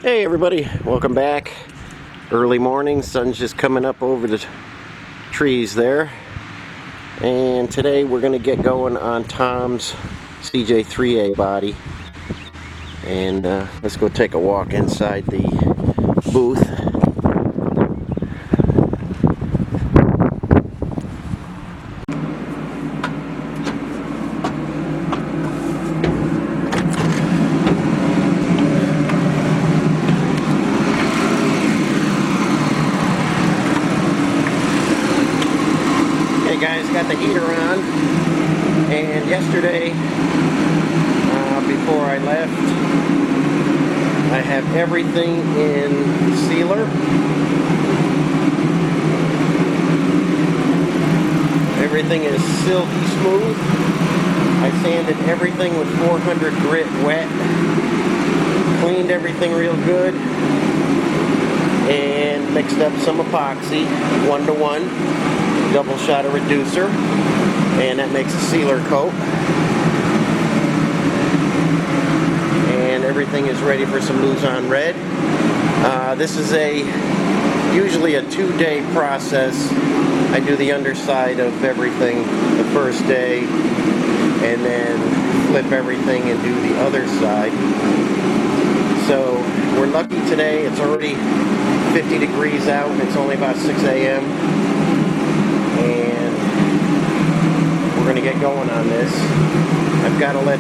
Hey everybody, welcome back. Early morning, sun's just coming up over the trees there. And today we're going to get going on Tom's CJ3A body. And let's go take a walk inside the booth. Guys, got the heater on, and yesterday before I left I have everything in sealer. Everything is silky smooth. I sanded everything with 400 grit wet, cleaned everything real good, and mixed up some epoxy 1-to-1 double shot of reducer, and that makes a sealer coat, and everything is ready for some Luzon red. This is usually a 2-day process. I do the underside of everything the first day and then flip everything and do the other side. So we're lucky today. It's already 50 degrees out and it's only about 6 a.m. and we're going to get going on this. I've got to let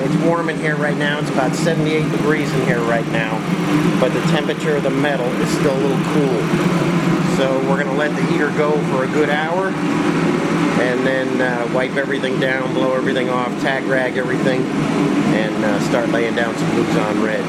it's warm in here right now. It's about 78 degrees in here right now, but the temperature of the metal is still a little cool. So we're going to let the heater go for a good hour and then wipe everything down, blow everything off, tag rag everything, and start laying down some Luzon red.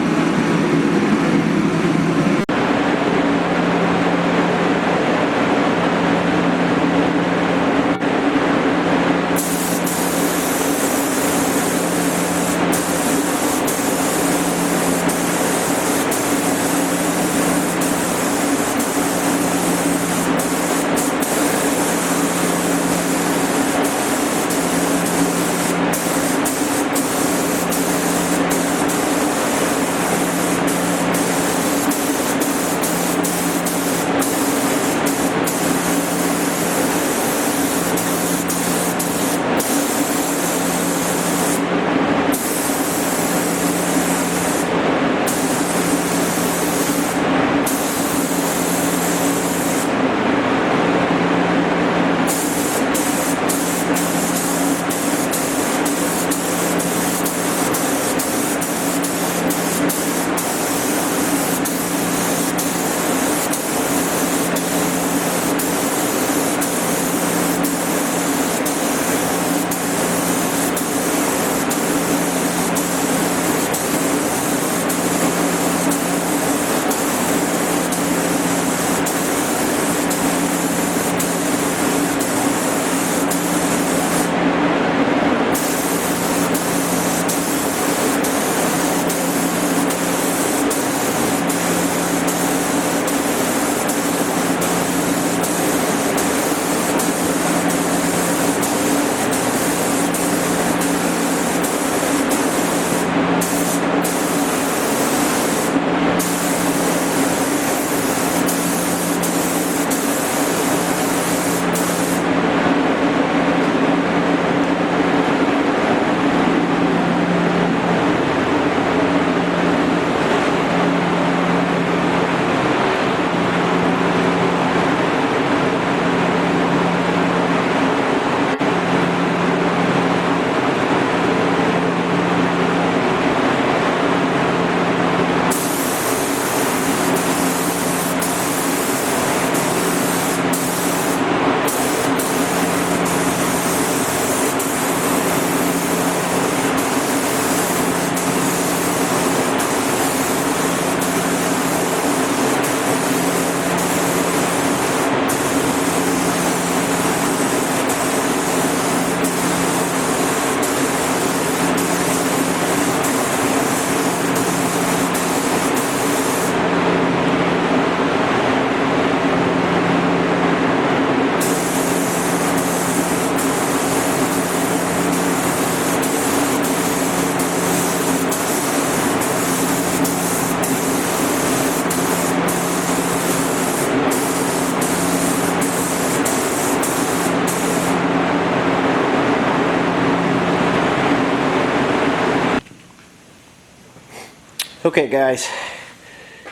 Okay guys,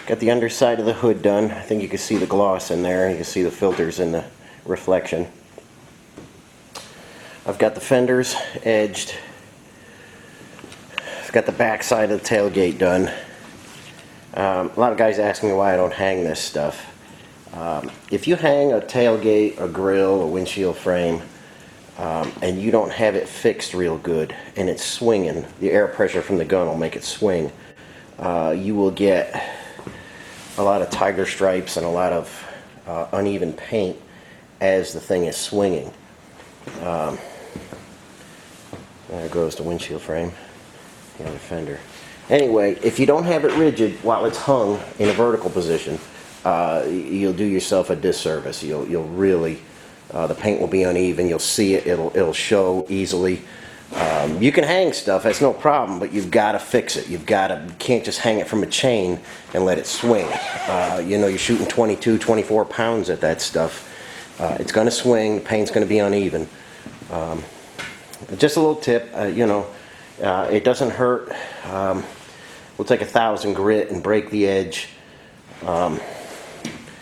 got the underside of the hood done. I think you can see the gloss in there. You can see the filters in the reflection. I've got the fenders edged. I've got the back side of the tailgate done. A lot of guys ask me why I don't hang this stuff. If you hang a tailgate, a grill, a windshield frame, and you don't have it fixed real good and it's swinging, the air pressure from the gun will make it swing, you will get a lot of tiger stripes and a lot of uneven paint as the thing is swinging. There goes the windshield frame, the other fender. Anyway, if you don't have it rigid while it's hung in a vertical position, you'll do yourself a disservice. You'll really, the paint will be uneven. You'll see it. It'll show easily. You can hang stuff. That's no problem. But you've got to fix it. You can't just hang it from a chain and let it swing. You know, you're shooting 22, 24 pounds at that stuff. It's going to swing. The paint's going to be uneven. Just a little tip. You know, it doesn't hurt. We'll take 1,000 grit and break the edge.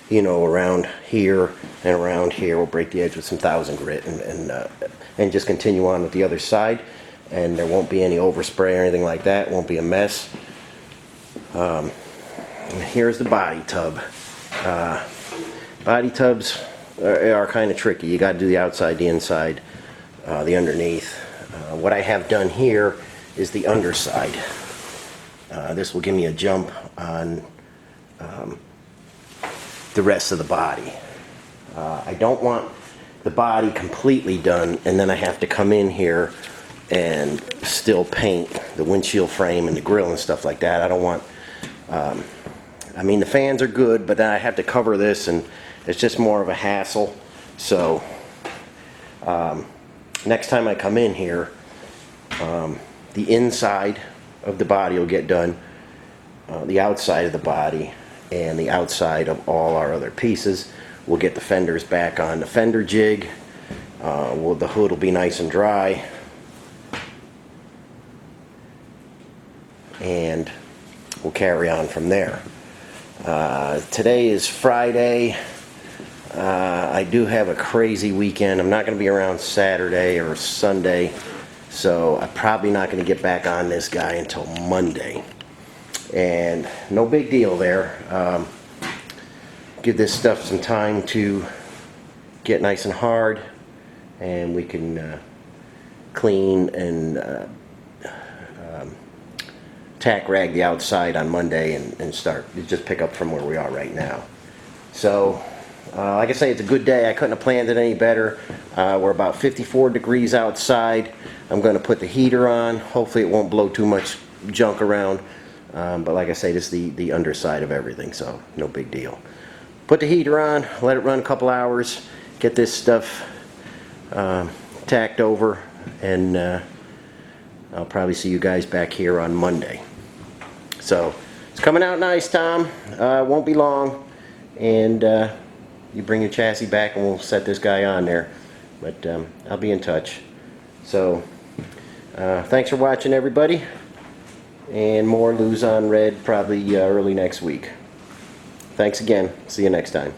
You know, around here and around here, we'll break the edge with some 1,000 grit and just continue on with the other side, and there won't be any overspray or anything like that. It won't be a mess. Here's the body tub. Body tubs are kind of tricky. You got to do the outside, the inside, the underneath. What I have done here is the underside. This will give me a jump on the rest of the body. I don't want the body completely done and then I have to come in here and still paint the windshield frame and the grill and stuff like that. I don't want, I mean, the fans are good, but then I have to cover this and it's just more of a hassle. So next time I come in here, the inside of the body will get done, the outside of the body and the outside of all our other pieces. We'll get the fenders back on the fender jig. The hood will be nice and dry. And we'll carry on from there. Today is Friday. I do have a crazy weekend. I'm not going to be around Saturday or Sunday, so I'm probably not going to get back on this guy until Monday. And no big deal there. Give this stuff some time to get nice and hard, and we can clean and tack rag the outside on Monday and start just pick up from where we are right now. So like I say, it's a good day. I couldn't have planned it any better. We're about 54 degrees outside. I'm going to put the heater on. Hopefully it won't blow too much junk around. But like I say, this is the underside of everything, so no big deal. Put the heater on, let it run a couple hours, get this stuff tacked over, and I'll probably see you guys back here on Monday. So it's coming out nice, Tom. Won't be long, and you bring your chassis back and we'll set this guy on there. But I'll be in touch. So thanks for watching, everybody. And more Luzon red probably early next week. Thanks again. See you next time.